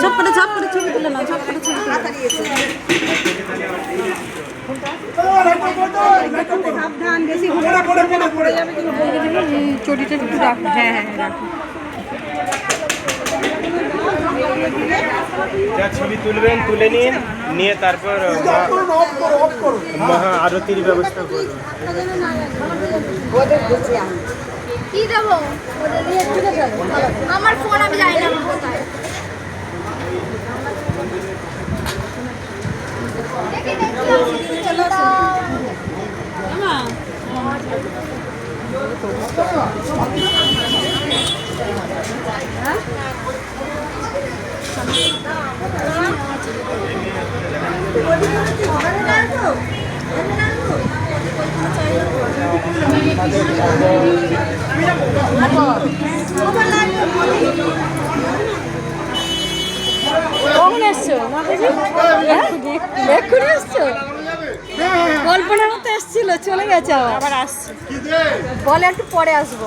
ঝপ করে ছবি তুলে নাও, ঝপ করে ছবি তুলে সাবধান, বেশি পড়ে যাবে কিন্তু চটিটা একটু রাখ। হ্যাঁ হ্যাঁ রাখো। যা ছবি তুলবেন তুলে নিন, নিয়ে তারপর মহা আরতির ব্যবস্থা করবেন। কি দেবো? আমার ফোন আমি জানি না কোথায়। কখন এসছো? এক্ষুনি এসছো? কল্পনার মতো এসছিল, চলে গেছে আবার আসছে। বলে একটু পরে আসবো।